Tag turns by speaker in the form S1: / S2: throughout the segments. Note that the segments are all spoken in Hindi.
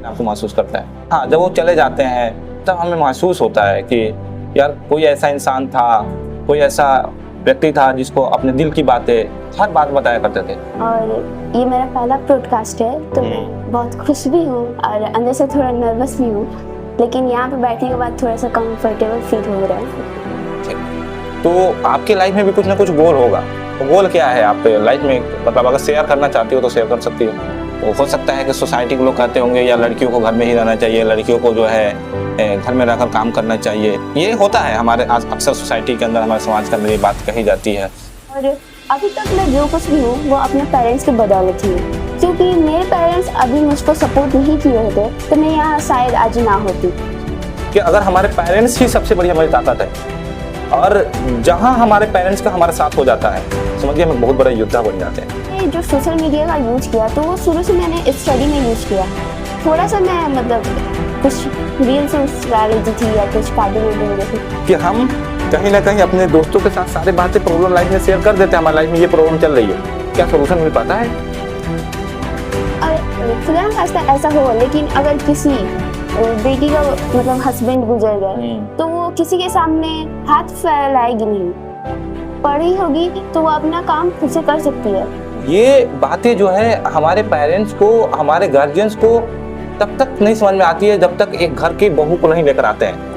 S1: आपको महसूस करता है। हाँ, जब वो चले जाते हैं तब हमें महसूस होता है कि यार कोई ऐसा इंसान था, कोई ऐसा व्यक्ति था जिसको अपने दिल की बातें हर बात बताया करते थे।
S2: और ये मेरा पहला पॉडकास्ट है तो मैं बहुत खुश भी हूँ और अंदर से थोड़ा नर्वस भी हूँ, लेकिन यहाँ पे बैठने के बाद थोड़ा सा कंफर्टेबल फील हो रहा है।
S1: तो आपके लाइफ में भी कुछ ना कुछ गोल होगा, तो गोल क्या है आपके लाइफ में? मतलब अगर शेयर करना चाहती हो तो शेयर कर सकती हो। तो हो सकता है कि सोसाइटी के लोग कहते होंगे या लड़कियों को घर में ही रहना चाहिए, लड़कियों को जो है घर में रहकर काम करना चाहिए। ये होता है हमारे अक्सर सोसाइटी के अंदर, हमारे समाज के अंदर ये बात कही जाती है।
S2: और अभी तक मैं जो कुछ भी हूँ वो अपने पेरेंट्स की बदौलत ही हूँ, क्योंकि मेरे पेरेंट्स अभी मुझको सपोर्ट नहीं किए होते तो मैं यहाँ शायद आज ना होती।
S1: कि अगर हमारे पेरेंट्स ही सबसे बड़ी हमारी ताकत है, और जहाँ हमारे पेरेंट्स का हमारे साथ हो जाता है, समझिए हम बहुत बड़ा योद्धा बन जाते हैं।
S2: जो सोशल मीडिया का यूज किया तो वो शुरू से मैंने स्टडी में यूज किया। थोड़ा सा मैं मतलब कुछ रील्स स्ट्रैटेजी थी या कुछ कार्टून देखी
S1: कि हम कहीं ना कहीं अपने दोस्तों के साथ सारी बातें प्रॉब्लम लाइफ में शेयर कर देते हैं। हमारी लाइफ में ये प्रॉब्लम चल रही है, क्या सोल्यूशन मिल पाता है?
S2: और ऐसा हो, लेकिन अगर किसी बेटी का मतलब हस्बैंड गुजर गए तो वो किसी के सामने हाथ फैलाएगी नहीं, पढ़ी होगी तो वो अपना काम खुद से कर सकती है।
S1: ये बातें जो है हमारे पेरेंट्स को, हमारे गार्जियंस को तब तक नहीं समझ में आती है जब तक एक घर की बहू को नहीं लेकर आते हैं।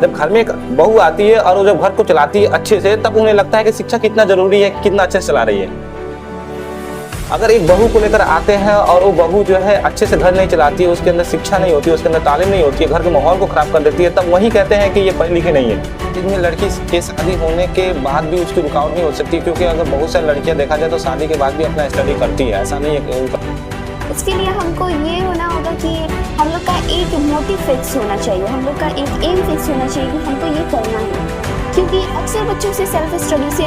S1: जब घर में एक बहू आती है और वो जब घर को चलाती है अच्छे से, तब उन्हें लगता है कि शिक्षा कितना जरूरी है, कितना अच्छे से चला रही है। अगर एक बहू को लेकर आते हैं और वो बहू जो है अच्छे से घर नहीं चलाती है, उसके अंदर शिक्षा नहीं होती, उसके अंदर तालीम नहीं होती है, घर के माहौल को खराब कर देती है, तब वही कहते हैं कि ये पढ़ी लिखी नहीं है। इसमें लड़की के शादी होने के बाद भी उसकी रुकावट नहीं हो सकती, क्योंकि अगर बहुत सारी लड़कियां देखा जाए तो शादी के बाद भी अपना स्टडी करती है। ऐसा नहीं है कि
S2: इसके लिए हमको ये होना होगा कि हम लोग का एक मोटिव फिक्स होना चाहिए, हम लोग का एक एम फिक्स होना चाहिए कि हमको ये करना है, क्योंकि अक्सर बच्चों से सेल्फ स्टडी से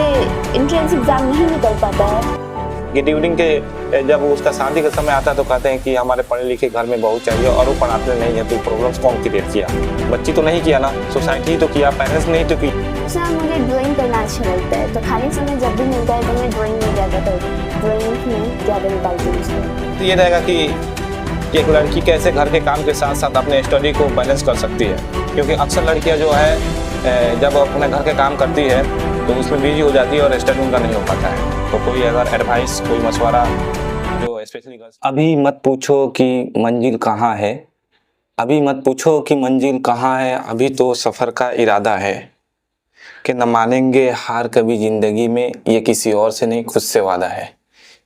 S2: एंट्रेंस एग्जाम नहीं निकल पाता है।
S1: ड्यूरिंग के जब उसका शादी का समय आता है तो कहते हैं कि हमारे पढ़े लिखे घर में बहू चाहिए, और वो पढ़ाते नहीं है। तो प्रॉब्लम्स कौन क्रिएट किया? बच्ची तो नहीं किया ना, सोसाइटी ही तो किया, पेरेंट्स ने ही तो की।
S2: सर मुझे ड्राइंग करना अच्छा लगता है, तो खाली समय जब भी मिलता है तो मैं ड्राइंग में ज़्यादातर ड्राइंग में ज़्यादा निकालती हूँ।
S1: तो ये रहेगा कि एक लड़की कैसे घर के काम के साथ साथ अपने स्टडी को बैलेंस कर सकती है, क्योंकि अक्सर लड़कियां जो है जब अपने घर के काम करती है तो उसमें बिजी हो जाती है और स्टडी उनका नहीं हो पाता है। तो कोई अगर एडवाइस, कोई मशवरा जो स्पेशली अभी मत पूछो कि मंजिल कहाँ है, अभी मत पूछो कि मंजिल कहाँ है, अभी तो सफ़र का इरादा है, कि न मानेंगे हार कभी ज़िंदगी में, ये किसी और से नहीं खुद से वादा है।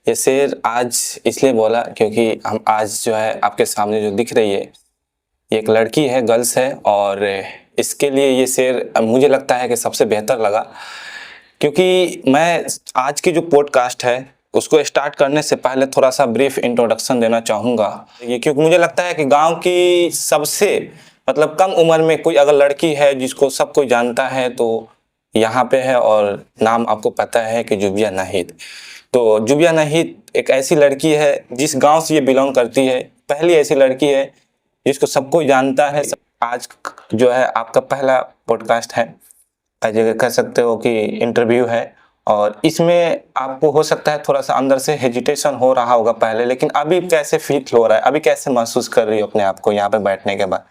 S1: ये शेर आज इसलिए बोला क्योंकि हम आज जो है आपके सामने जो दिख रही है ये एक लड़की है, गर्ल्स है, और इसके लिए ये शेर मुझे लगता है कि सबसे बेहतर लगा, क्योंकि मैं आज की जो पॉडकास्ट है उसको स्टार्ट करने से पहले थोड़ा सा ब्रीफ इंट्रोडक्शन देना चाहूँगा। ये क्योंकि मुझे लगता है कि गांव की सबसे मतलब कम उम्र में कोई अगर लड़की है जिसको सब कोई जानता है तो यहाँ पे है, और नाम आपको पता है कि जुबिया नाहिद। तो जुबिया नाहिद एक ऐसी लड़की है जिस गांव से ये बिलोंग करती है, पहली ऐसी लड़की है जिसको सबको जानता है। आज जो है आपका पहला पॉडकास्ट है, जगह कह सकते हो कि इंटरव्यू है, और इसमें आपको हो सकता है थोड़ा सा अंदर से हेजिटेशन हो रहा होगा पहले, लेकिन अभी कैसे फील हो रहा है, अभी कैसे महसूस कर रही हो अपने आप को यहाँ पे बैठने के बाद?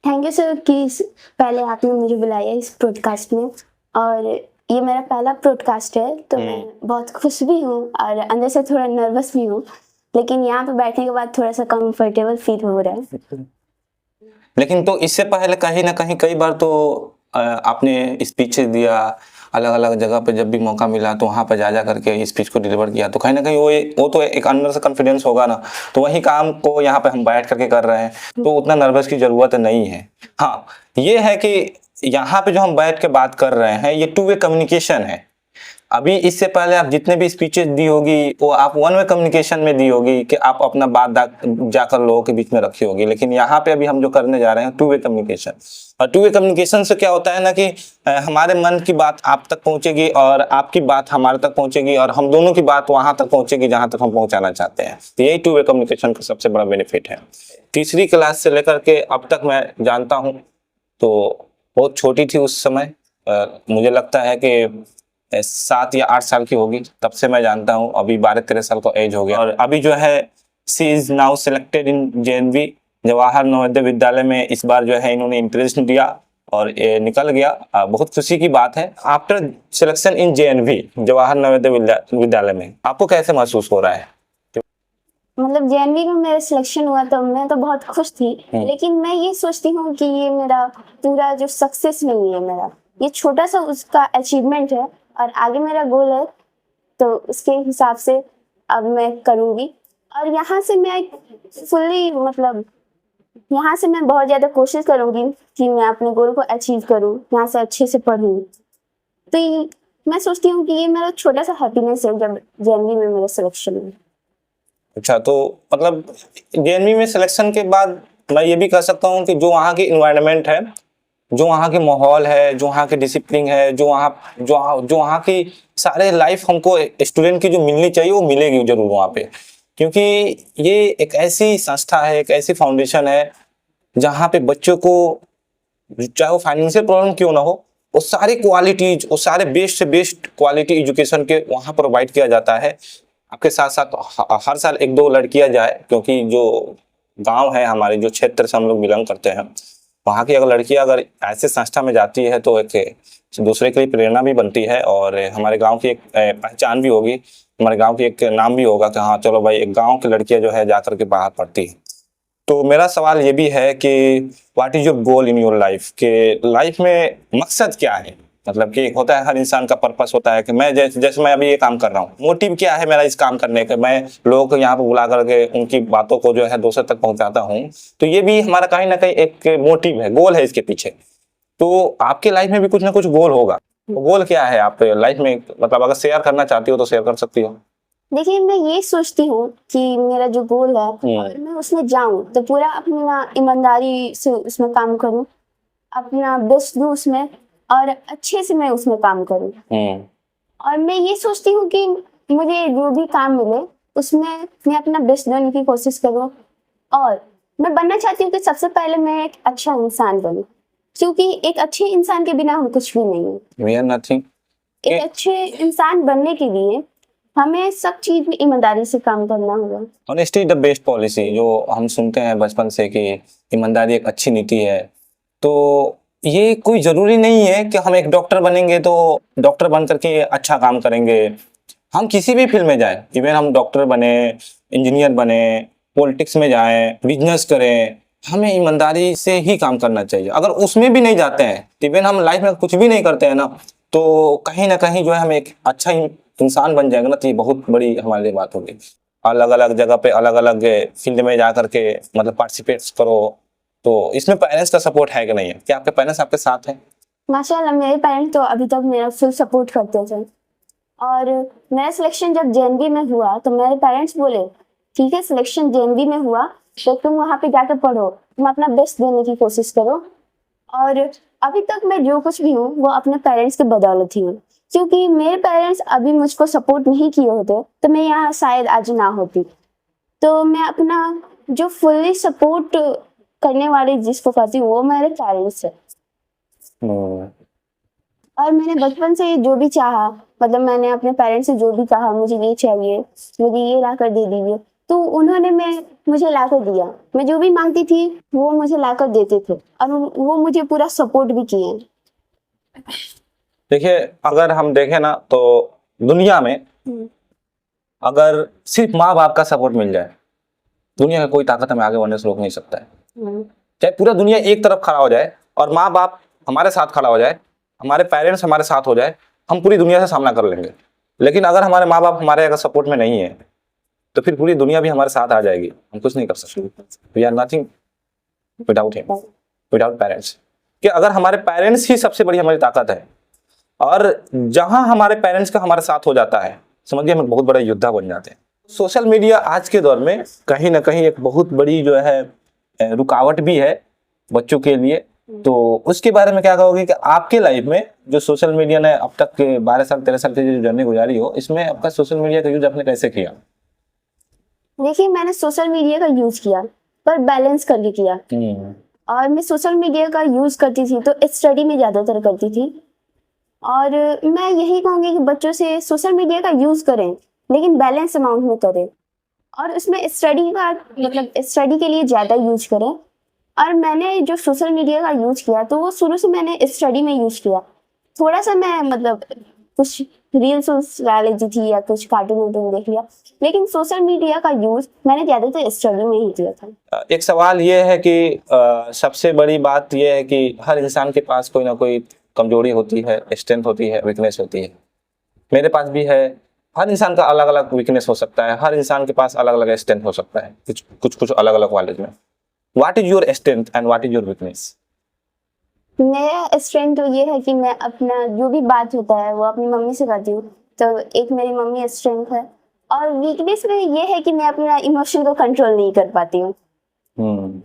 S2: थैंक यू सर कि पहले आपने मुझे बुलाया इस पॉडकास्ट में, और ये मेरा पहला पॉडकास्ट है तो मैं बहुत खुश भी हूँ और अंदर से थोड़ा नर्वस भी हूँ, लेकिन यहाँ पे बैठने के बाद थोड़ा सा कंफर्टेबल फील हो रहा है।
S1: लेकिन तो इससे पहले कहीं ना कहीं कई बार तो आपने स्पीचेस दिया अलग अलग जगह पे, जब भी मौका मिला तो वहाँ पे जा करके स्पीच को डिलीवर किया, तो कहीं ना कहीं वो तो एक अंदर से कॉन्फिडेंस होगा ना। तो वही काम को यहाँ पे हम बैठ करके कर रहे हैं, तो उतना नर्वस की ज़रूरत नहीं है। हाँ, ये है कि यहाँ पे जो हम बैठ के बात कर रहे हैं ये 2 वे कम्युनिकेशन है। अभी इससे पहले आप जितने भी स्पीचेस दी होगी वो आप 1 वे कम्युनिकेशन में दी होगी, कि आप अपना बात जाकर लोगों के बीच में रखी होगी, लेकिन यहाँ पे अभी हम जो करने जा रहे हैं 2 वे कम्युनिकेशन। और 2 वे कम्युनिकेशन से क्या होता है ना कि हमारे मन की बात आप तक पहुँचेगी और आपकी बात हमारे तक पहुँचेगी, और हम दोनों की बात वहाँ तक पहुँचेगी जहाँ तक हम पहुँचाना चाहते हैं। तो यही 2 वे कम्युनिकेशन का सबसे बड़ा बेनिफिट है। तीसरी क्लास से लेकर के अब तक मैं जानता हूँ, तो बहुत छोटी थी उस समय, मुझे लगता है कि 7 या 8 साल की होगी, तब से मैं जानता हूँ। अभी 12-13 साल का एज हो गया, और अभी जो है C is now selected in JNV Jawahar Navodaya Vidyalaya में इस बार जो है इन्होंने इंटरेस्ट दिया और ये निकल गया। बहुत खुशी की बात है। After selection in JNV, Jawahar Navodaya Vidyalaya में, आपको कैसे महसूस हो रहा है?
S2: मतलब JNV में मेरा सिलेक्शन हुआ तो मैं तो बहुत खुश थी, लेकिन मैं ये सोचती हूँ कि ये मेरा पूरा जो सक्सेस नहीं है, मेरा ये छोटा सा उसका अचीवमेंट है और आगे मेरा गोल है, तो उसके हिसाब से अब मैं करूँगी। और यहाँ से मैं फुल्ली मतलब यहाँ से मैं बहुत ज़्यादा कोशिश करूँगी कि मैं अपने गोल को अचीव करूँ, यहाँ से अच्छे से पढूँ। तो मैं सोचती हूँ कि ये मेरा छोटा सा हैप्पीनेस है जब JNV में मेरा सिलेक्शन हुआ।
S1: अच्छा, तो मतलब JNV में सिलेक्शन के बाद मैं ये भी कह सकता हूँ कि जो वहाँ की इन्वायरमेंट है, जो वहाँ की माहौल है, जो वहाँ की डिसिप्लिन है, जो वहाँ की सारे लाइफ हमको स्टूडेंट की जो मिलनी चाहिए वो मिलेगी जरूर वहाँ पे। क्योंकि ये एक ऐसी संस्था है, एक ऐसी फाउंडेशन है जहाँ पे बच्चों को चाहे वो फाइनेंशियल प्रॉब्लम क्यों ना हो, वो सारी क्वालिटीज, वो सारे बेस्ट से बेस्ट क्वालिटी एजुकेशन के वहाँ प्रोवाइड किया जाता है। आपके साथ साथ हर साल 1-2 लड़कियां जाए, क्योंकि जो गांव है हमारे, जो क्षेत्र से हम लोग बिलोंग करते हैं, वहाँ की अगर लड़कियां अगर ऐसे संस्था में जाती है तो एक दूसरे के लिए प्रेरणा भी बनती है और हमारे गांव की एक पहचान भी होगी, हमारे गांव की एक नाम भी होगा कि हाँ चलो भाई, एक गांव की लड़कियां जो है जाकर के बाहर पढ़ती है। तो मेरा सवाल ये भी है कि what is your goal in your life, के लाइफ में मकसद क्या है? मतलब कि होता है, हर इंसान का पर्पस होता है कि मैं जैसे मैं अभी ये काम कर रहा हूँ, मोटिव क्या है मेरा इस काम करने का, मैं लोगों को यहाँ पर बुला करके उनकी बातों को जो है दूसरे तक पहुंचाता हूँ। तो ये भी हमारा कहीं ना कहीं एक मोटिव है, गोल है इसके पीछे। तो आपके लाइफ में भी कुछ ना कुछ गोल होगा, तो गोल क्या है आप लाइफ में? मतलब अगर शेयर करना चाहती हो तो शेयर कर सकती हो।
S2: देखिए, मैं ये सोचती हूँ कि मेरा जो गोल है और मैं उसमें जाऊँ तो पूरा अपना ईमानदारी से उसमें काम करूँ, अपना बेस्ट दूँ उसमें और अच्छे से मैं उसमें काम करूँ। और मैं ये सोचती हूँ कि मुझे जो भी काम मिले उसमें मैं अपना बेस्ट देने की कोशिश करूँ और मैं बनना चाहती हूँ कि सबसे पहले मैं एक अच्छा इंसान बनूँ, क्योंकि एक अच्छे इंसान के बिना हम कुछ भी नहीं है।
S1: We are nothing।
S2: एक अच्छे इंसान बनने के लिए हमें सब चीज में ईमानदारी से काम करना होगा।
S1: ऑनेस्टी द बेस्ट पॉलिसी, जो हम सुनते हैं बचपन से कि ईमानदारी एक अच्छी नीति है। तो ये कोई जरूरी नहीं है कि हम एक डॉक्टर बनेंगे तो डॉक्टर बन करके अच्छा काम करेंगे। हम किसी भी फील्ड में जाएं, इवन हम डॉक्टर बने, इंजीनियर बने, पॉलिटिक्स में जाएं, बिजनेस करें, हमें ईमानदारी से ही काम करना चाहिए। अगर उसमें भी नहीं जाते हैं, इवन हम लाइफ में कुछ भी नहीं करते हैं ना, तो कहीं ना कहीं जो है हम एक अच्छा इंसान बन जाएंगे ना, तो ये बहुत बड़ी हमारे लिए बात होगी। अलग अलग जगह पे अलग अलग फील्ड में जा करके मतलब पार्टिसिपेट करो। तो इसमें पेरेंट्स का सपोर्ट है कि नहीं है? क्या आपके पेरेंट्स आपके साथ हैं?
S2: माशाल्लाह, मेरे पेरेंट्स तो अभी तक मेरा फुल सपोर्ट करते थे और मेरा सिलेक्शन जब JNV में हुआ तो मेरे पेरेंट्स बोले ठीक है, सिलेक्शन JNV में हुआ तो तुम वहाँ पे जाकर पढ़ो, तुम अपना बेस्ट देने की कोशिश करो। और अभी तक मैं जो कुछ भी हूँ वो अपने पेरेंट्स की बदौलत ही हूँ, क्योंकि मेरे पेरेंट्स अभी मुझको सपोर्ट नहीं किए होते तो मैं यहाँ शायद आज ना होती। तो मैं अपना जो फुल्ली सपोर्ट करने वाले जिसको कहती हूँ वो मेरे पेरेंट्स है। और मैंने बचपन से जो भी चाहा, मतलब मैंने अपने पेरेंट्स से जो भी कहा मुझे ये चाहिए, मुझे ये ला कर दे दीजिए, तो उन्होंने मुझे ला कर दिया। मैं जो भी मांगती थी वो मुझे ला कर देते थे और वो मुझे पूरा सपोर्ट भी किए।
S1: देखिए, अगर हम देखें ना तो दुनिया में अगर सिर्फ माँ बाप का सपोर्ट मिल जाए, दुनिया का कोई ताकत हमें आगे बढ़ने से रोक नहीं सकता है। चाहे पूरा दुनिया एक तरफ खड़ा हो जाए और माँ बाप हमारे साथ खड़ा हो जाए, हमारे पेरेंट्स हमारे साथ हो जाए, हम पूरी दुनिया से सामना कर लेंगे। लेकिन अगर हमारे माँ बाप हमारे अगर सपोर्ट में नहीं है तो फिर पूरी दुनिया भी हमारे साथ आ जाएगी, हम कुछ नहीं कर सकते। We are nothing without him, without parents. कि अगर हमारे पेरेंट्स ही सबसे बड़ी हमारी ताकत है और जहां हमारे पेरेंट्स का हमारे साथ हो जाता है, समझिए हम बहुत बड़े योद्धा बन जाते हैं। सोशल मीडिया आज के दौर में कहीं ना कहीं एक बहुत बड़ी जो है रुकावट भी है बच्चों के लिए। तो उसके बारे में क्या कहोगे कि आपके लाइफ में जो सोशल मीडिया ने अब तक 12 साल 13 साल की जो जर्नी गुजारी हो, इसमें आपका सोशल मीडिया का यूज आपने कैसे किया?
S2: देखिए, मैंने सोशल मीडिया का यूज किया पर बैलेंस करके किया। और मैं सोशल मीडिया का यूज करती थी तो स्टडी में ज्यादातर करती थी। और मैं यही कहूँगी कि बच्चों से सोशल मीडिया का यूज करें लेकिन बैलेंस अमाउंट में करें और उसमें स्टडी का मतलब स्टडी के लिए ज़्यादा यूज करें। और मैंने जो सोशल मीडिया का यूज किया तो वो शुरू से मैंने स्टडी में यूज किया। थोड़ा सा मैं मतलब कुछ रील्स चला लेती थी या कुछ कार्टून वार्टून देख लिया, लेकिन सोशल मीडिया का यूज मैंने ज़्यादातर स्टडी में ही किया था।
S1: एक सवाल ये है कि सबसे बड़ी बात ये है कि हर इंसान के पास कोई ना कोई कमजोरी होती है, स्ट्रेंथ होती है, वीकनेस होती है। मेरे पास भी है। हर इंसान का अलग अलग वीकनेस हो सकता है, हर इंसान के पास अलग अलग स्ट्रेंथ हो सकता है, कुछ अलग अलग कॉलेज में। What is your strength and what is your weakness?
S2: मेरा स्ट्रेंथ तो ये है कि मैं अपना जो भी बात होता है वो अपनी मम्मी से करती हूँ, तो एक मेरी मम्मी स्ट्रेंथ है। और वीकनेस में ये है कि मैं अपना इमोशन को कंट्रोल नहीं कर पाती हूँ,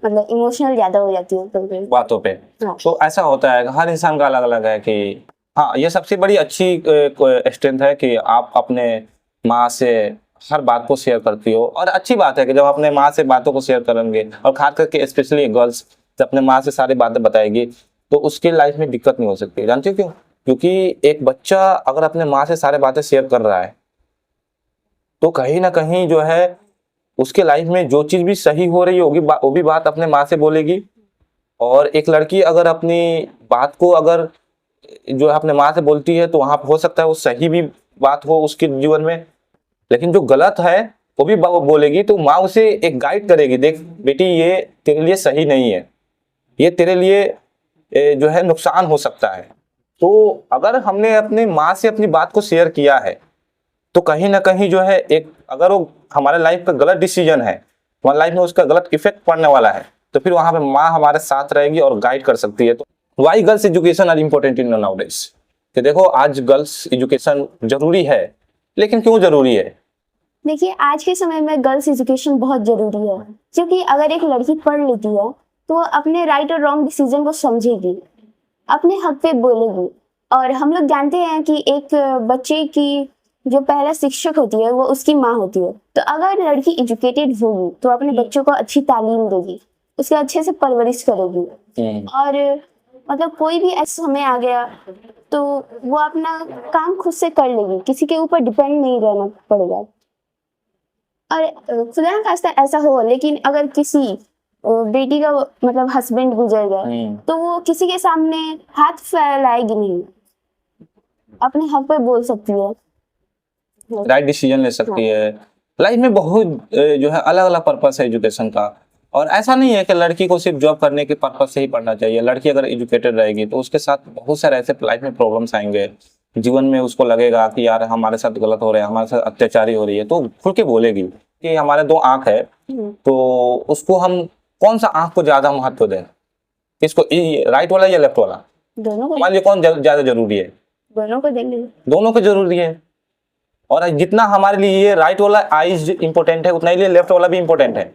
S2: मतलब इमोशनल ज्यादा हो जाती हूँ कभी
S1: बातों पे।
S2: हाँ।
S1: तो ऐसा होता है, हर इंसान का अलग अलग है कि हाँ, ये सबसे बड़ी अच्छी स्ट्रेंथ है कि आप अपने माँ से हर बात को शेयर करती हो। और अच्छी बात है कि जब अपने माँ से बातों को शेयर करेंगे, और खास करके स्पेशली गर्ल्स जब अपने माँ से सारी बातें बताएगी तो उसकी लाइफ में दिक्कत नहीं हो सकती। जानते हो क्यों? क्योंकि एक बच्चा अगर अपने माँ से सारी बातें शेयर कर रहा है तो कहीं ना कहीं जो है उसके लाइफ में जो चीज भी सही हो रही होगी वो भी बात अपने माँ से बोलेगी। और एक लड़की अगर अपनी बात को अगर जो है अपने माँ से बोलती है तो वहां हो सकता है वो सही भी बात हो उसके जीवन में, लेकिन जो गलत है वो भी बोलेगी तो माँ उसे एक गाइड करेगी, देख बेटी ये तेरे लिए सही नहीं है, ये तेरे लिए जो है नुकसान हो सकता है। तो अगर हमने अपने माँ से अपनी बात को शेयर किया है तो कहीं ना कहीं जो है एक अगर वो हमारे लाइफ का गलत डिसीजन है, हमारे लाइफ में उसका गलत इफेक्ट पड़ने वाला है, तो फिर वहां पे माँ हमारे साथ रहेगी और गाइड कर सकती है। तो why girls education are important in nowadays? कि देखो आज गर्ल्स एजुकेशन जरूरी है, लेकिन क्यों जरूरी है?
S2: देखिए, आज के समय में गर्ल्स एजुकेशन बहुत जरूरी है, क्योंकि अगर एक लड़की पढ़ लेती है तो वो अपने राइट और रॉन्ग डिसीजन को समझेगी, अपने हक पे बोलेगी। और हम लोग जानते हैं कि एक बच्चे की जो पहला शिक्षक होती है वो उसकी माँ होती है। तो अगर लड़की एजुकेटेड होगी तो अपने बच्चों को अच्छी तालीम देगी, उसके अच्छे से परवरिश करेगी। और मतलब कोई भी ऐसा समय आ गया तो वो अपना काम खुद से कर लेगी, किसी के ऊपर डिपेंड नहीं रहना पड़ेगा। और खुदा ना खास्ता ऐसा हो, लेकिन अगर किसी बेटी का मतलब हस्बैंड गुजर गया तो वो किसी के सामने हाथ फैलाएगी नहीं, अपने हक पे बोल सकती है,
S1: राइट डिसीजन ले सकती है। लाइफ में बहुत जो है अलग अलग पर्पस है एजुकेशन का। और ऐसा नहीं है कि लड़की को सिर्फ जॉब करने के पर्पस से ही पढ़ना चाहिए। लड़की अगर एजुकेटेड रहेगी तो उसके साथ बहुत सारे ऐसे लाइफ में प्रॉब्लम्स आएंगे, जीवन में उसको लगेगा कि यार हमारे साथ गलत हो रहा है, हमारे साथ अत्याचारी हो रही है, तो खुल के बोलेगी। कि हमारे दो आंख है तो उसको हम कौन सा आंख को ज्यादा महत्व दें, इसको राइट वाला या लेफ्ट वाला?
S2: दोनों को,
S1: हमारे लिए कौन ज्यादा जरूरी है?
S2: दोनों को देंगे, दोनों
S1: को जरूरी है। और जितना हमारे लिए ये राइट वाला आईज इंपॉर्टेंट है उतना ही लेफ्ट वाला भी इंपॉर्टेंट है।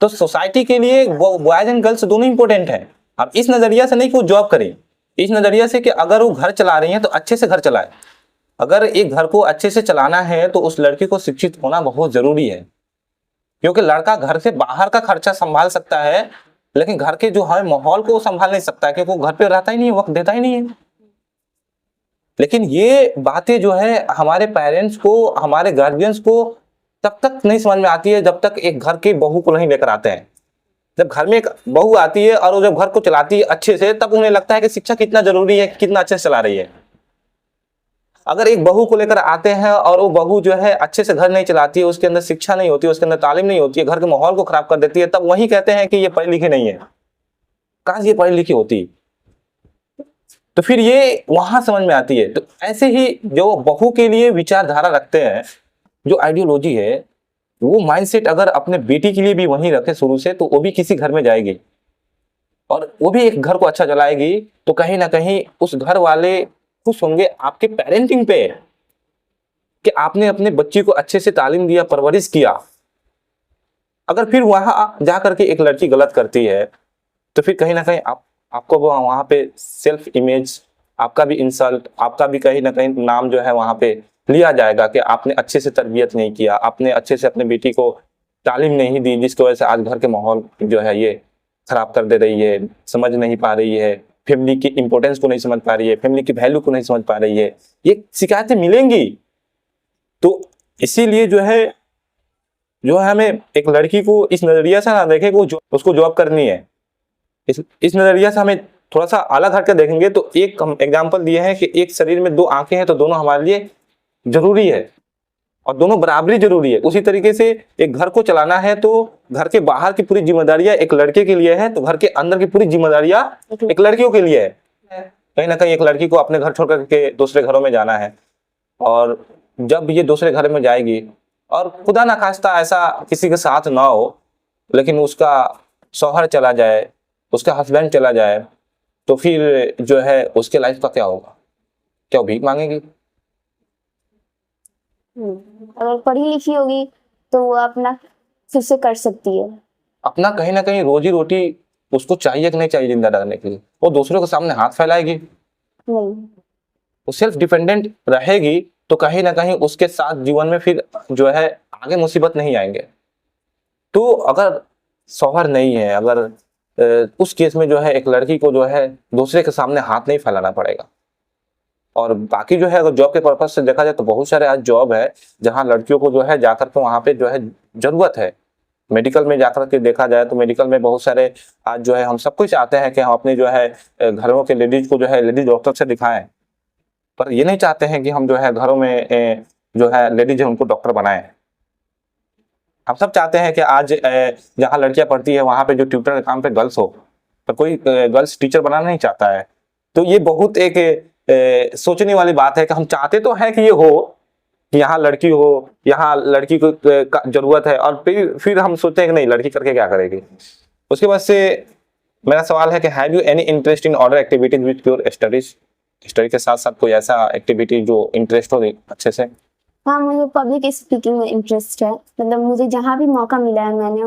S1: तो सोसाइटी के लिए बॉयज एंड गर्ल्स दोनों इंपॉर्टेंट है। अब इस नजरिया से नहीं कि वो जॉब करे, इस नजरिया से कि अगर वो घर चला रही है तो अच्छे से घर चलाए। अगर एक घर को अच्छे से चलाना है तो उस लड़की को शिक्षित होना बहुत जरूरी है, क्योंकि लड़का घर से बाहर का खर्चा संभाल सकता है लेकिन घर के जो है माहौल को संभाल नहीं सकता, क्योंकि वो घर पे रहता ही नहीं है, वक्त देता ही नहीं है। लेकिन ये बातें जो है हमारे पेरेंट्स को, हमारे गार्जियंस को तब तक नहीं समझ में आती है जब तक एक घर की बहू को नहीं लेकर आते हैं। जब घर में एक बहू आती है और वो जब घर को चलाती है अच्छे से, तब उन्हें लगता है कि शिक्षा कितना जरूरी है, कितना अच्छे से चला रही है। अगर एक बहू को लेकर आते हैं और वो बहू जो है अच्छे से घर नहीं चलाती है, उसके अंदर शिक्षा नहीं होती, उसके अंदर तालीम नहीं होती है, घर के माहौल को खराब कर देती है, तब वही कहते हैं कि ये पढ़ी लिखी नहीं है। काश ये पढ़ी लिखी होती, तो फिर ये वहां समझ में आती है। तो ऐसे ही जो बहू के लिए विचारधारा रखते हैं, जो आइडियोलॉजी है, वो माइंडसेट अगर अपने बेटी के लिए भी वहीं रखे शुरू से, तो वो भी किसी घर में जाएगी और वो भी एक घर को अच्छा चलाएगी। तो कहीं ना कहीं उस घर वाले खुश होंगे आपके पेरेंटिंग पे कि आपने अपने बच्ची को अच्छे से तालीम दिया, परवरिश किया। अगर फिर वहां जाकर के एक लड़की गलत करती है तो फिर कहीं ना कहीं आपको वहां पे सेल्फ इमेज, आपका भी इंसल्ट, आपका भी कहीं ना कहीं नाम जो है वहां पे लिया जाएगा कि आपने अच्छे से तरबियत नहीं किया, आपने अच्छे से अपने बेटी को तालीम नहीं दी, जिसकी वजह से आज घर के माहौल जो है ये खराब कर दे रही है, समझ नहीं पा रही है, फैमिली की इंपॉर्टेंस को नहीं समझ पा रही है, फैमिली की वैल्यू को नहीं समझ पा रही है। ये शिकायतें मिलेंगी। तो इसीलिए जो है जो है हमें एक लड़की को इस नजरिया से ना देखें कि उसको जॉब करनी है। इस नजरिया से हमें थोड़ा सा अलग हटकर देखेंगे तो एक हम एग्जाम्पल दिए हैं कि एक शरीर में दो आंखें हैं तो दोनों हमारे लिए जरूरी है और दोनों बराबरी जरूरी है। उसी तरीके से एक घर को चलाना है तो घर के बाहर की पूरी जिम्मेदारियां एक लड़के के लिए है, तो घर के अंदर की पूरी जिम्मेदारियां एक लड़कियों के लिए है। कहीं ना कहीं एक लड़की को अपने घर छोड़ करके दूसरे घरों में जाना है और जब ये दूसरे घर में जाएगी और खुदा ना खास्ता ऐसा किसी के साथ ना हो लेकिन उसका शौहर चला जाए, उसका हस्बैंड चला जाए, तो फिर जो है उसके लाइफ का क्या होगा? क्या वो भीख मांगेगी?
S2: अगर पढ़ी लिखी होगी तो वो अपना फिर से कर सकती है।
S1: अपना कहीं ना कहीं रोजी रोटी उसको चाहिए कि नहीं चाहिए जिंदा रहने के लिए? वो दूसरों के सामने हाथ फैलाएगी?
S2: नहीं।
S1: वो सेल्फ डिपेंडेंट रहेगी तो कहीं ना कहीं उसके साथ जीवन में फिर जो है आगे मुसीबत नहीं आएंगे। तो अगर शौहर नहीं है, अगर उस केस में जो है एक लड़की को जो है दूसरे के सामने हाथ नहीं फैलाना पड़ेगा। और बाकी जो है अगर जॉब के पर्पज से देखा जाए तो बहुत सारे आज जॉब है जहां लड़कियों को जो है जाकर के वहां पे जो है जरूरत है। मेडिकल में जाकर के देखा जाए तो मेडिकल में बहुत सारे आज जो है हम सब कुछ चाहते हैं कि हम अपने जो है घरों के लेडीज को जो है लेडीज डॉक्टर से दिखाएं, पर ये नहीं चाहते हैं कि हम जो है घरों में जो है लेडीज है उनको डॉक्टर बनाएं। हम सब चाहते हैं कि आज जहाँ लड़कियां पढ़ती है वहां पे जो ट्यूटर के काम पे गर्ल्स हो, पर कोई गर्ल्स टीचर बनाना नहीं चाहता है। तो ये बहुत एक सोचने वाली बात है कि हम चाहते तो हैं कि ये हो कि यहाँ लड़की हो, यहाँ लड़की को जरूरत है, और फिर हम सोचते हैं कि नहीं लड़की करके क्या करेगी। उसके बाद से मेरा सवाल है कि have you any interest in other activities with your studies? Study के साथ साथ कोई ऐसा एक्टिविटी जो इंटरेस्ट हो अच्छे से?
S2: हाँ, मुझे पब्लिक स्पीकिंग में इंटरेस्ट है। मतलब मुझे जहाँ भी मौका मिला है मैंने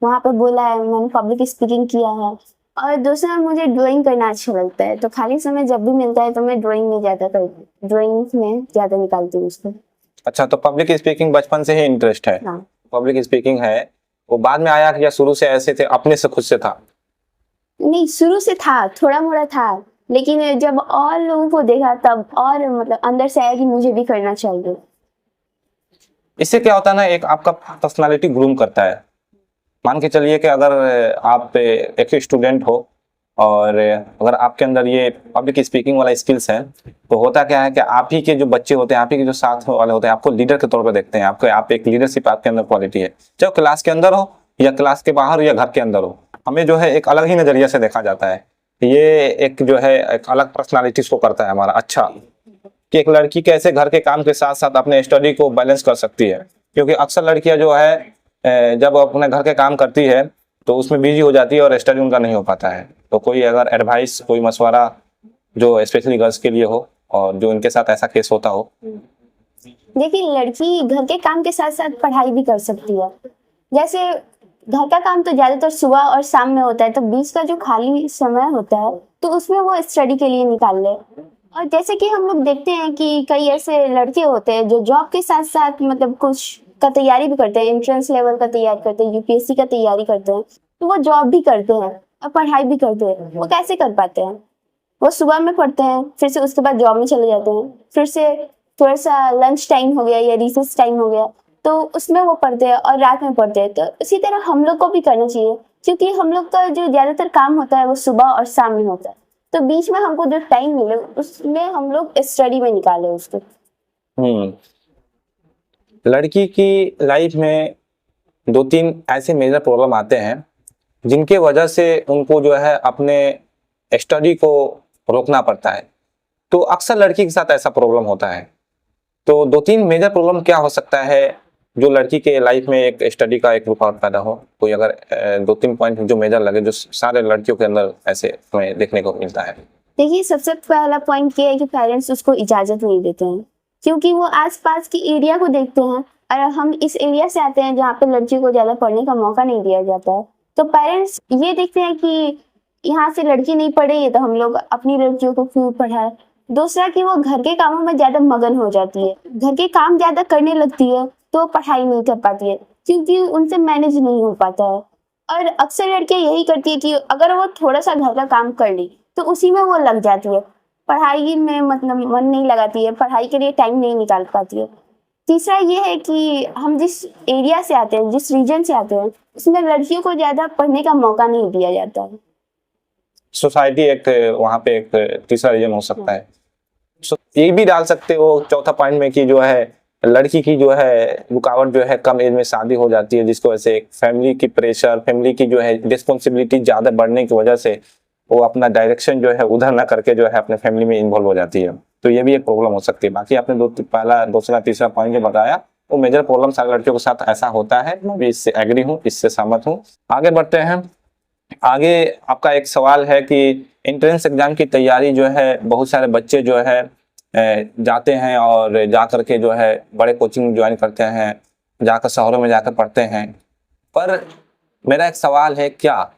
S2: वहाँ पे बोला है, मैंने पब्लिक स्पीकिंग किया है। और दूसरा मुझे ड्राइंग करना अच्छा लगता है, तो खाली समय जब भी मिलता है तो मैं ड्राइंग में ज़्यादा निकालती हूँ उसको।
S1: अच्छा, तो पब्लिक स्पीकिंग बचपन से ही इंटरेस्ट है?
S2: हाँ।
S1: पब्लिक स्पीकिंग है वो बाद में आया या शुरू से ऐसे थे, अपने से खुद से था?
S2: नहीं, शुरू से था, थोड़ा मोड़ा था, लेकिन जब और लोगों को देखा तब और मतलब अंदर से आया कि मुझे भी करना चाहिए।
S1: इससे क्या होता है ना, एक आपका पर्सनालिटी ग्रूम करता है। मान के चलिए कि अगर आप एक स्टूडेंट हो और अगर आपके अंदर ये पब्लिक स्पीकिंग वाला स्किल्स है, तो होता क्या है कि आप ही के जो बच्चे होते हैं, आप ही के जो साथ वाले होते हैं, आपको लीडर के तौर पर देखते हैं। आप एक लीडरशिप आपके अंदर क्वालिटी है, चाहे क्लास के अंदर हो या क्लास के बाहर हो या घर के अंदर हो। हमें जो है एक अलग ही नजरिया से देखा जाता है। ये एक जो है एक अलग पर्सनालिटी शो करता है हमारा। अच्छा, कि एक लड़की कैसे घर के काम के साथ साथ अपने स्टडी को बैलेंस कर सकती है, क्योंकि अक्सर लड़कियां जो है जब अपने घर के काम करती है तो उसमें बिजी हो जाती है और स्टडी उनका नहीं हो पाता है। तो कोई अगर एडवाइस, कोई मशवरा जो स्पेशली गर्ल्स के लिए हो और जो इनके साथ ऐसा केस होता हो?
S2: देखिए, लड़की घर के काम के साथ साथ पढ़ाई भी कर सकती है। जैसे घर का काम तो ज्यादातर सुबह और शाम में होता है, तो बीच का जो खाली समय होता है तो उसमें वो स्टडी के लिए निकाल ले। और जैसे कि हम लोग देखते हैं कि कई ऐसे लड़के होते हैं जो जॉब के साथ साथ मतलब कुछ का तैयारी भी करते हैं, एंट्रेंस लेवल का तैयारी करते हैं, यूपीएससी का तैयारी करते हैं, तो वो जॉब भी करते हैं और पढ़ाई भी करते हैं। वो कैसे कर पाते हैं? वो सुबह में पढ़ते हैं, फिर से उसके बाद जॉब में चले जाते हैं, फिर से थोड़ा सा लंच टाइम हो गया या रिसेस टाइम हो गया तो उसमें वो पढ़ते हैं और रात में पढ़ते हैं। तो इसी तरह हम लोग को भी करना चाहिए, क्योंकि हम लोग का जो ज्यादातर काम होता है वो सुबह और शाम में होता है, तो बीच में हमको जो टाइम मिले उसमें हम लोग स्टडी में निकाले उसको।
S1: लड़की की लाइफ में 2-3 ऐसे मेजर प्रॉब्लम आते हैं जिनके वजह से उनको जो है अपने स्टडी को रोकना पड़ता है। तो अक्सर लड़की के साथ ऐसा प्रॉब्लम होता है। तो 2-3 मेजर प्रॉब्लम क्या हो सकता है जो लड़की के लाइफ में एक स्टडी का एक रुकावट पैदा हो? कोई अगर 2-3 पॉइंट जो मेजर लगे, जो सारे लड़कियों के अंदर ऐसे हमें देखने को मिलता है।
S2: देखिए, सबसे पहला पॉइंट ये है कि पेरेंट्स उसको इजाजत नहीं देते हैं, क्योंकि वो आसपास की एरिया को देखते हैं और हम इस एरिया से आते हैं जहाँ पे लड़की को ज्यादा पढ़ने का मौका नहीं दिया जाता है। तो पेरेंट्स ये देखते हैं कि यहाँ से लड़की नहीं पढ़े है तो हम लोग अपनी लड़कियों को क्यों पढ़ाए। दूसरा कि वो घर के कामों में ज्यादा मगन हो जाती है, घर के काम ज्यादा करने लगती है तो पढ़ाई नहीं कर पाती है, क्योंकि उनसे मैनेज नहीं हो पाता है। और अक्सर लड़कियां यही करती है कि अगर वो थोड़ा सा घर का काम कर ली तो उसी में वो लग जाती है, पढ़ाई में मतलब मन नहीं लगाती है, पढ़ाई के लिए टाइम नहीं निकाल पाती है। तीसरा ये है कि हम जिस एरिया से आते हैं, जिस रीजन से आते हैं, उसमें लड़कियों को ज़्यादा पढ़ने का मौका नहीं दिया जाता है।
S1: सोसाइटी एक वहाँ पे एक तीसरा रीजन हो सकता है। ये भी डाल सकते हो चौथा पॉइंट में कि जो है लड़की की जो है रुकावट जो है कम एज में शादी हो जाती है, जिसकी वजह से फैमिली की प्रेशर, फैमिली की जो है रिस्पॉन्सिबिलिटी ज़्यादा बढ़ने की वजह से वो अपना डायरेक्शन जो है उधर ना करके जो है अपने फैमिली में इन्वॉल्व हो जाती है। तो ये भी एक प्रॉब्लम हो सकती है। बाकी आपने पहला दूसरा तीसरा पॉइंट जो बताया वो मेजर प्रॉब्लम सारी लड़कियों के साथ ऐसा होता है। मैं भी इससे एग्री हूँ, इससे सहमत हूँ। आगे बढ़ते हैं। आगे आपका एक सवाल है कि एंट्रेंस एग्जाम की तैयारी जो है बहुत सारे बच्चे जो है जाते हैं और जा करके जो है बड़े कोचिंग ज्वाइन करते हैं, जाकर शहरों में जाकर पढ़ते हैं। पर मेरा एक सवाल है, क्या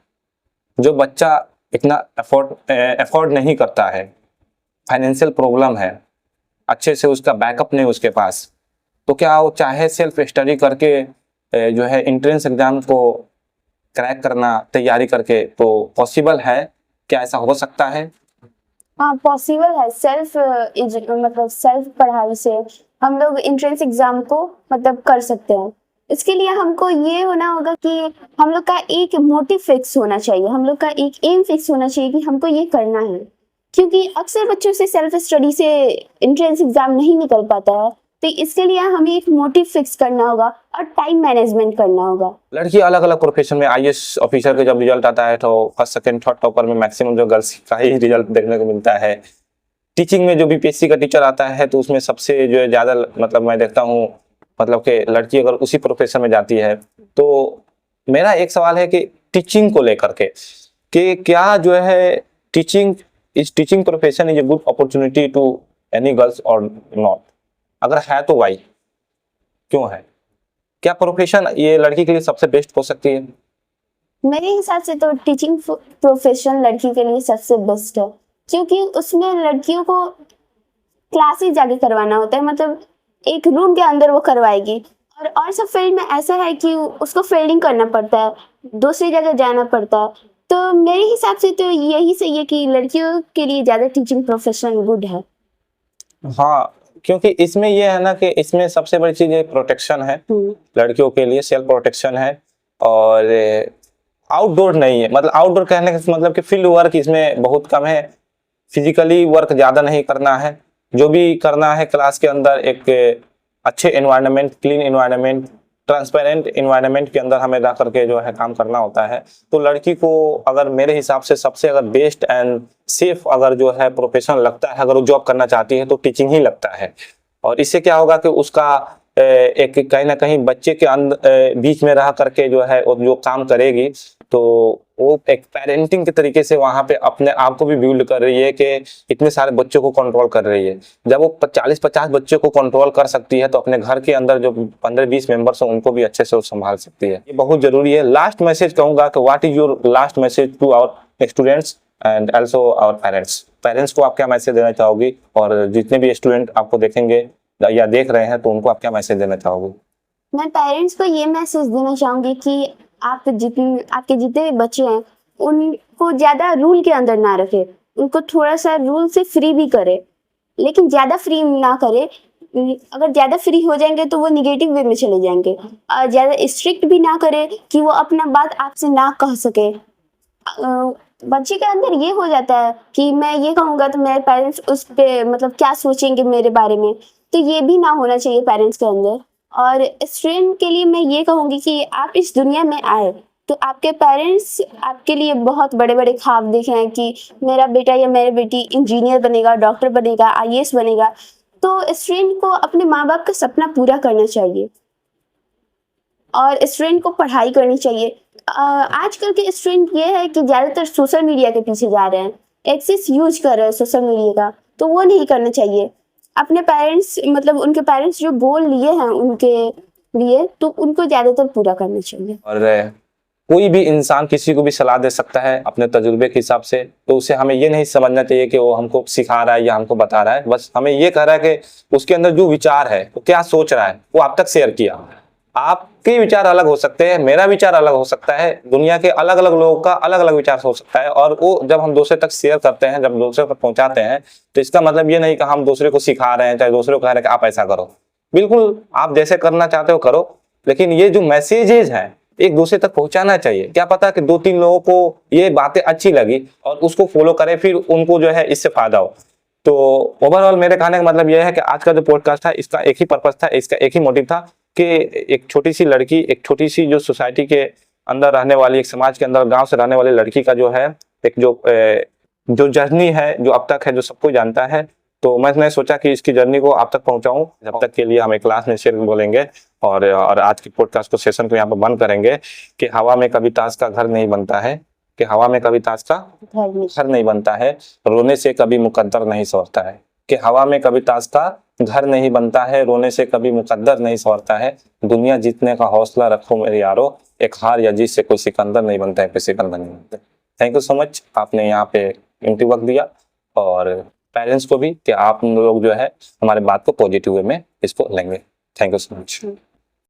S1: जो बच्चा इतना अफोर्ड नहीं करता है, फाइनेंशियल प्रॉब्लम है, अच्छे से उसका बैकअप नहीं उसके पास, तो क्या वो चाहे सेल्फ स्टडी करके जो है एंट्रेंस एग्जाम को क्रैक करना तैयारी करके, तो पॉसिबल है? क्या ऐसा हो सकता है?
S2: हाँ, पॉसिबल है। मतलब सेल्फ पढ़ाई से हम लोग एंट्रेंस एग्जाम को मतलब कर सकते हैं। इसके लिए हमको ये होना होगा कि हम लोग का एक मोटिव फिक्स होना चाहिए, हम लोग का एक एम फिक्स होना चाहिए कि हमको ये करना है। क्योंकि अक्सर बच्चों से सेल्फ स्टडी से एंट्रेंस एग्जाम नहीं निकल पाता है, तो इसके लिए हमें एक मोटिव फिक्स करना होगा और टाइम मैनेजमेंट करना होगा।
S1: लड़की अलग अलग प्रोफेशन में आईएएस ऑफिसर का जब रिजल्ट आता है तो फर्स्ट सेकंड थर्ड टॉपर में मैक्सिमम जो गर्ल्स का ही रिजल्ट देखने को मिलता है। टीचिंग में जो बीपीएससी का टीचर आता है तो उसमें सबसे जो है ज़्यादा मतलब मैं देखता हूँ मतलब कि लड़की अगर उसी प्रोफेशन में जाती है। तो मेरा एक सवाल है कि टीचिंग को लेकर के कि क्या जो है teaching profession is a good opportunity to any girls और नॉट? अगर है तो वाई, क्यों है? क्या प्रोफेशन ये लड़की के लिए सबसे बेस्ट हो सकती है?
S2: मेरे हिसाब से तो टीचिंग प्रोफेशन लड़की के लिए सबसे बेस्ट है, क्योंकि उसमें लड़कियों को क्लासेस जाके करवाना होता है, मतलब एक रूम के अंदर वो करवाएगी। और सब फील्ड में ऐसा है कि उसको फील्डिंग करना पड़ता है, दूसरी जगह जाना पड़ता है। तो मेरे हिसाब से तो यही सही है कि लड़कियों के लिए ज़्यादा टीचिंग प्रोफेशन गुड है।
S1: हाँ, क्योंकि इसमें ये है ना कि इसमें सबसे बड़ी चीज प्रोटेक्शन है, लड़कियों के लिए सेल्फ प्रोटेक्शन है। और आउटडोर नहीं है, मतलब आउटडोर कहने का मतलब कि फील्ड वर्क इसमें बहुत कम है, फिजिकली वर्क ज़्यादा नहीं करना है। जो भी करना है क्लास के अंदर एक अच्छे environment, clean environment, transparent environment के अंदर हमें रह करके जो है काम करना होता है। तो लड़की को अगर मेरे हिसाब से सबसे अगर बेस्ट एंड सेफ अगर जो है प्रोफेशन लगता है, अगर वो जॉब करना चाहती है तो टीचिंग ही लगता है। और इससे क्या होगा कि उसका एक कहीं ना कहीं बच्चे के अंदर बीच में रह करके जो है वो जो काम करेगी तो वो एक पेरेंटिंग के तरीके से वहां पे अपने आप को भी बिल्ड कर रही है कि इतने सारे बच्चों को कंट्रोल कर रही है। जब वो 40-50 बच्चों को कंट्रोल कर सकती है तो अपने घर के अंदर जो 15-20 मेंबर्स हैं उनको भी अच्छे से वो संभाल सकती है। ये बहुत जरूरी है। लास्ट मैसेज कहूंगा कि what is your last message to our students and also our parents को आप क्या मैसेज देना चाहोगी? और जितने भी स्टूडेंट आपको देखेंगे या देख रहे हैं तो उनको आप क्या मैसेज देना चाहोगे?
S2: मैं पेरेंट्स को ये मैसेज देना चाहूँगी कि आपके जितने भी बच्चे हैं उनको ज़्यादा रूल के अंदर ना रखें, उनको थोड़ा सा रूल से फ्री भी करें, लेकिन ज़्यादा फ्री ना करें। अगर ज़्यादा फ्री हो जाएंगे तो वो निगेटिव वे में चले जाएंगे। और ज़्यादा स्ट्रिक्ट भी ना करें कि वो अपना बात आपसे ना कह सके। बच्चे के अंदर ये हो जाता है कि मैं ये कहूँगा तो मेरे पेरेंट्स उस पे मतलब क्या सोचेंगे मेरे बारे में, तो ये भी ना होना चाहिए पेरेंट्स के अंदर। और स्टूडेंट के लिए मैं ये कहूँगी कि आप इस दुनिया में आए तो आपके पेरेंट्स आपके लिए बहुत बड़े बड़े ख्वाब देखे हैं कि मेरा बेटा या मेरी बेटी इंजीनियर बनेगा, डॉक्टर बनेगा, आईएएस बनेगा। तो स्टूडेंट को अपने माँ बाप का सपना पूरा करना चाहिए और स्टूडेंट को पढ़ाई करनी चाहिए। आजकल के स्टूडेंट ये है कि ज़्यादातर सोशल मीडिया के पीछे जा रहे हैं, एक्सेस यूज कर रहे हैं सोशल मीडिया का, तो वो नहीं करना चाहिए। अपने पेरेंट्स मतलब उनके पेरेंट्स जो गोल लिए हैं उनके लिए, तो उनको ज़्यादातर पूरा करना चाहिए।
S1: और कोई भी इंसान किसी को भी सलाह दे सकता है अपने तजुर्बे के हिसाब से, तो उसे हमें ये नहीं समझना चाहिए कि वो हमको सिखा रहा है या हमको बता रहा है। बस हमें ये कह रहा है कि उसके अंदर जो विचार है, वो क्या सोच रहा है, वो आप तक शेयर किया। आपके विचार अलग हो सकते हैं, मेरा विचार अलग हो सकता है, दुनिया के अलग अलग लोगों का अलग अलग विचार हो सकता है। और वो जब हम दूसरे तक शेयर करते हैं, जब दूसरे तक पहुंचाते हैं, तो इसका मतलब ये नहीं कि हम दूसरे को सिखा रहे हैं, चाहे दूसरे को कह रहे हैं कि आप ऐसा करो। बिल्कुल आप जैसे करना चाहते हो करो, लेकिन ये जो मैसेजेज है एक दूसरे तक पहुंचाना चाहिए। क्या पता कि 2-3 लोगों को ये बातें अच्छी लगी और उसको फॉलो करे, फिर उनको जो है इससे फायदा हो। तो ओवरऑल मेरे कहने का मतलब यह है कि आज का जो पॉडकास्ट था इसका एक ही पर्पस था, इसका एक ही मोटिव था कि एक छोटी सी लड़की, एक छोटी सी जो सोसाइटी के अंदर रहने वाली, एक समाज के अंदर गांव से रहने वाली लड़की का जो है एक जो जर्नी है, जो अब तक है, जो सबको जानता है, तो मैंने सोचा कि इसकी जर्नी को आप तक पहुंचाऊं। जब तक के लिए हम एक क्लास में शेयर बोलेंगे और आज की पॉडकास्ट को सेशन को यहाँ पर बंद करेंगे कि हवा में कभी ताश का घर नहीं बनता है, कि हवा में कभी ताश का घर नहीं बनता है, रोने से कभी मुकद्दर नहीं संवरता है, कि हवा में कभी ताश का घर नहीं बनता है, रोने से कभी मुकद्दर नहीं संवरता है, दुनिया जीतने का हौसला रखो मेरे यारो, एक हार या जीत से कोई सिकंदर नहीं बनता है, कोई सिकंदर नहीं बनता। थैंक यू सो मच, आपने यहाँ पे कीमती वक्त दिया, और पेरेंट्स को भी कि आप लोग जो है हमारे बात को पॉजिटिव वे में इसको लेंगे। Thank you so much.